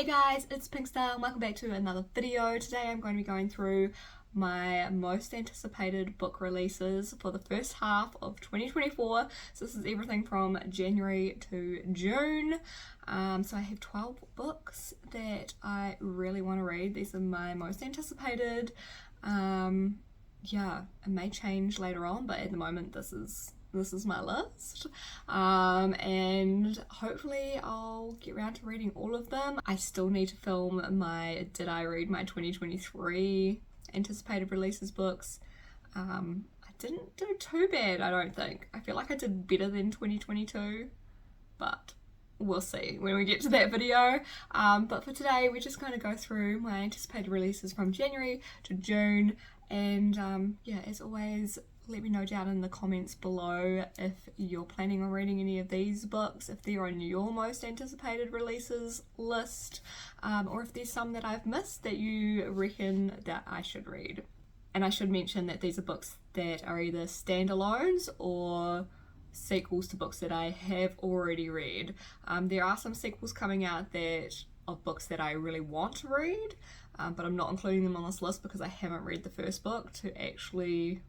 guys, it's Pinkstar and welcome back to another video. Today I'm going to be going through my most anticipated book releases for the first half of 2024. So this is everything from January to June. So I have 12 books that I really want to read. These are my most anticipated. Yeah, it may change later on, but at the moment this is my list, and hopefully I'll get around to reading all of them. I still need to film my Did I Read My 2023 anticipated releases books. I didn't do too bad, I don't think. I feel like I did better than 2022, but we'll see when we get to that video. But for today we're just going to go through my anticipated releases from January to June, and yeah, as always, let me know down in the comments below if you're planning on reading any of these books, if they're on your most anticipated releases list, or if there's some that I've missed that you reckon that I should read. And I should mention that these are books that are either standalones or sequels to books that I have already read. There are some sequels coming out of books that I really want to read, but I'm not including them on this list because I haven't read the first book to actually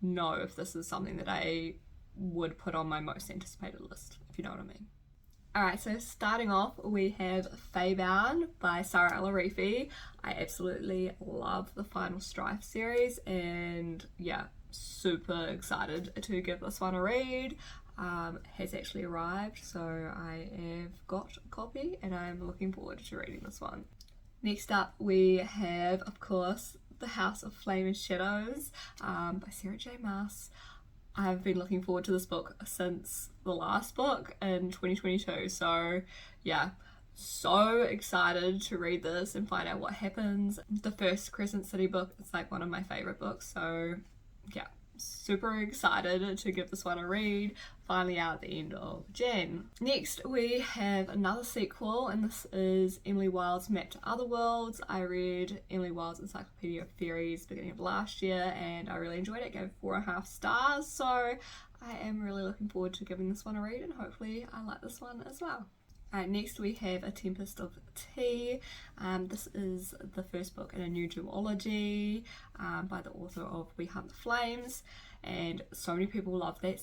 know if this is something that I would put on my most anticipated list, if you know what I mean. Alright, so starting off we have Faebound by Sara El-Arifi. I absolutely love the Final Strife series, and yeah, super excited to give this one a read. Has actually arrived, so I have got a copy and I'm looking forward to reading this one. Next up we have, of course, The House of Flame and Shadows by Sarah J Maas. I've been looking forward to this book since the last book in 2022, so yeah, so excited to read this and find out what happens. The first Crescent City book is like one of my favourite books, so yeah, super excited to give this one a read. Finally out at the end of Jan. Next we have another sequel, and this is Emily Wilde's Map to Otherworlds. I read Emily Wilde's Encyclopedia of Fairies beginning of last year and I really enjoyed it. Gave it 4.5 stars, so I am really looking forward to giving this one a read, and hopefully I like this one as well. Alright, next we have A Tempest of Tea. This is the first book in a new duology by the author of We Hunt the Flames, and so many people love that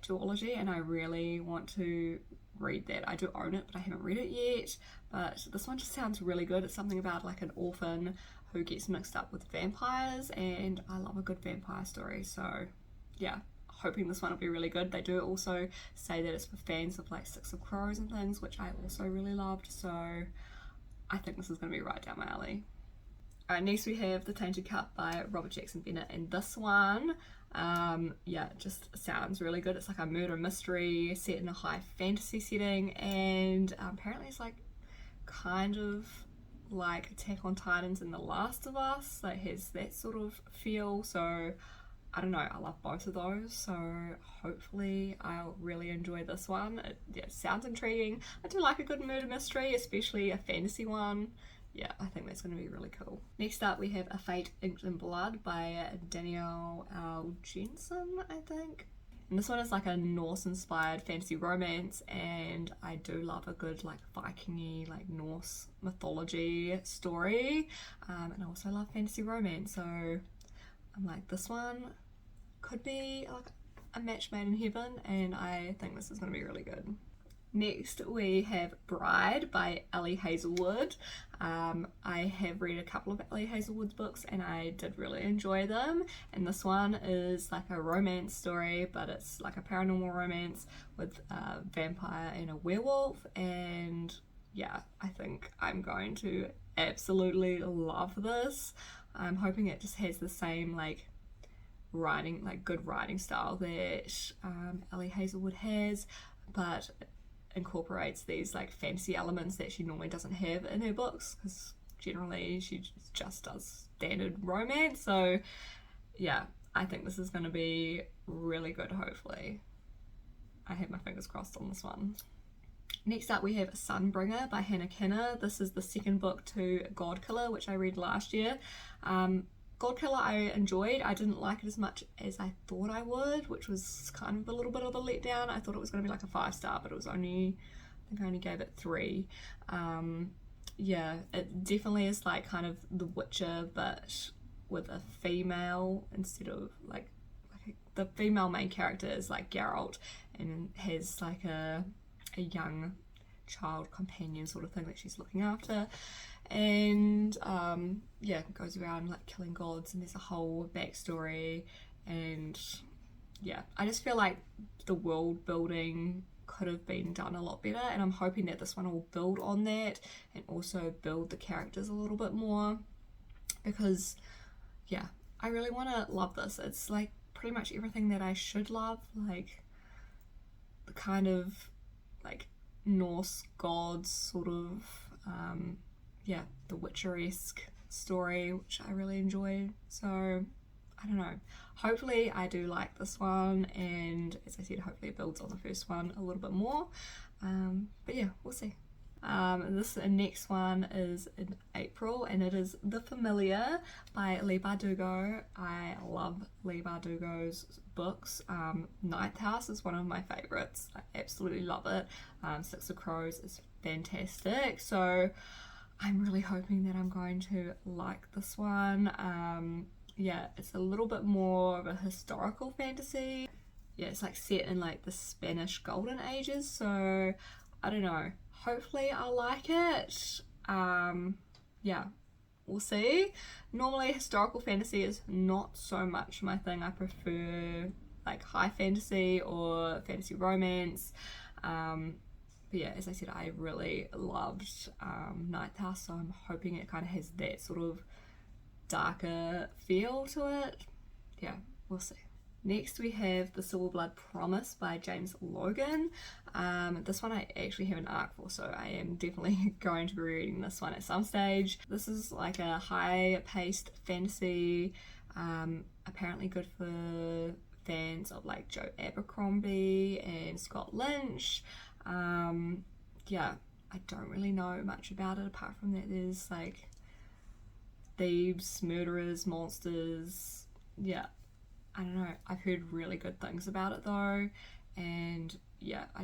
duology, and I really want to read that. I do own it, but I haven't read it yet, but this one just sounds really good. It's something about like an orphan who gets mixed up with vampires, and I love a good vampire story, so yeah, hoping this one will be really good. They do also say that it's for fans of like Six of Crows and things, which I also really loved, so I think this is going to be right down my alley. Alright, next we have The Tainted Cup by Robert Jackson Bennett, and this one, yeah, it just sounds really good. It's like a murder mystery set in a high fantasy setting, and apparently it's like kind of like Attack on Titans and The Last of Us, like has that sort of feel, so I don't know, I love both of those, so hopefully I'll really enjoy this one. It sounds intriguing. I do like a good murder mystery, especially a fantasy one. Yeah, I think that's going to be really cool. Next up we have A Fate Inked in Blood by Danielle L. Jensen, I think. And this one is like a Norse-inspired fantasy romance, and I do love a good like Viking-y, like Norse mythology story, and I also love fantasy romance, so I'm like, this one could be like a match made in heaven, and I think this is going to be really good. Next we have Bride by Ali Hazelwood. I have read a couple of Ali Hazelwood's books and I did really enjoy them, and this one is like a romance story, but it's like a paranormal romance with a vampire and a werewolf, and yeah, I think I'm going to absolutely love this. I'm hoping it just has the same like writing, like good writing style that Ali Hazelwood has, but incorporates these like fantasy elements that she normally doesn't have in her books, because generally she just does standard romance. So yeah, I think this is going to be really good. Hopefully I have my fingers crossed on this one. Next up we have Sunbringer by Hannah Kinner. This is the second book to Godkiller, which I read last year. Godkiller I enjoyed. I didn't like it as much as I thought I would, which was kind of a little bit of a letdown. I thought it was going to be like a 5-star, but it was only, I think I only gave it 3. yeah, it definitely is like kind of The Witcher, but with a female instead of like the female main character is like Geralt and has like a young child companion sort of thing that she's looking after, and yeah, goes around like killing gods, and there's a whole backstory, and yeah, I just feel like the world building could have been done a lot better, and I'm hoping that this one will build on that and also build the characters a little bit more, because yeah, I really want to love this. It's like pretty much everything that I should love, like the kind of like Norse gods sort of yeah, the Witcher-esque story, which I really enjoyed. So I don't know, hopefully I do like this one, and as I said, hopefully it builds on the first one a little bit more, but yeah, we'll see. This next one is in April, and it is The Familiar by Leigh Bardugo. I love Leigh Bardugo's books. Ninth House is one of my favourites. I absolutely love it. Six of Crows is fantastic. So I'm really hoping that I'm going to like this one. Yeah, it's a little bit more of a historical fantasy. Yeah, it's like set in like the Spanish Golden Ages, so I don't know. Hopefully I'll like it. Yeah, we'll see. Normally historical fantasy is not so much my thing. I prefer like high fantasy or fantasy romance. But yeah, as I said, I really loved Ninth House, so I'm hoping it kind of has that sort of darker feel to it. Yeah, we'll see. Next we have The Silver Blood Promise by James Logan. This one I actually have an arc for, so I am definitely going to be reading this one at some stage. This is like a high-paced fantasy, apparently good for fans of like Joe Abercrombie and Scott Lynch. Yeah, I don't really know much about it apart from that there's like thieves, murderers, monsters. Yeah, I don't know, I've heard really good things about it though, and yeah, I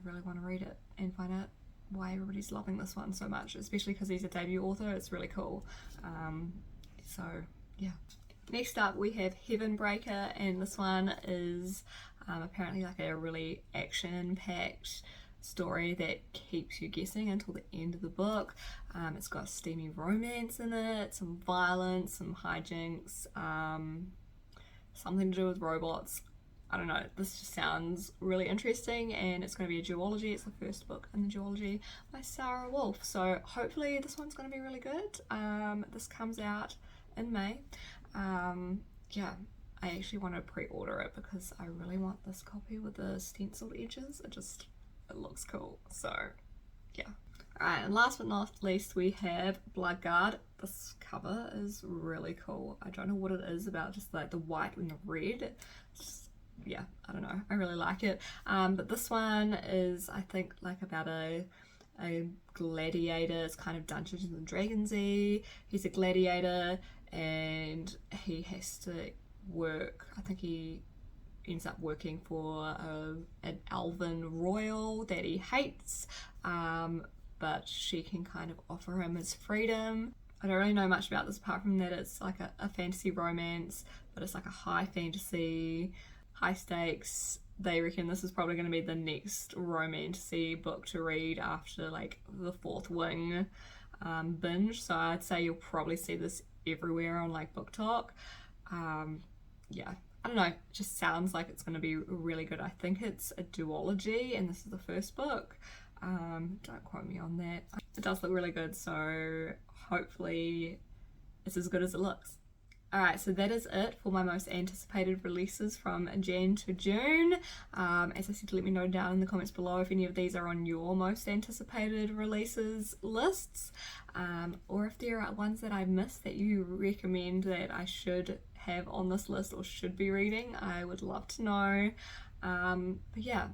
really want to read it and find out why everybody's loving this one so much, especially because he's a debut author. It's really cool. So yeah. Next up we have Heavenbreaker, and this one is apparently like a really action-packed story that keeps you guessing until the end of the book. It's got steamy romance in it, some violence, some hijinks, something to do with robots. I don't know, this just sounds really interesting, and it's going to be a duology. It's the first book in the duology by Sarah Wolf, so hopefully this one's going to be really good. This comes out in May. Yeah, I actually want to pre-order it because I really want this copy with the stenciled edges. It looks cool, so yeah. Alright, and last but not least we have Bloodguard. This cover is really cool. I don't know what it is about just like the white and the red. Yeah, I don't know, I really like it. But this one is, I think, like about a gladiator. It's kind of Dungeons and Dragons-y. He's a gladiator and he has to work, I think he ends up working for an elven royal that he hates, but she can kind of offer him his freedom. I don't really know much about this apart from that it's like a fantasy romance, but it's like a high fantasy, high stakes. They reckon this is probably going to be the next romantasy book to read after like the Fourth Wing binge, so I'd say you'll probably see this everywhere on like Book Talk. Yeah, I don't know, it just sounds like it's going to be really good. I think it's a duology and this is the first book. Don't quote me on that. It does look really good, so hopefully it's as good as it looks. Alright, so that is it for my most anticipated releases from Jan to June. As I said, let me know down in the comments below if any of these are on your most anticipated releases lists, or if there are ones that I missed that you recommend that I should have on this list or should be reading. I would love to know. But yeah,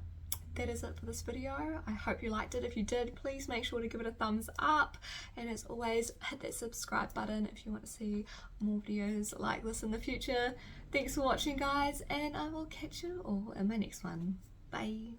that is it for this video. I hope you liked it. If you did, please make sure to give it a thumbs up, and as always, hit that subscribe button if you want to see more videos like this in the future. Thanks for watching, guys, and I will catch you all in my next one. Bye.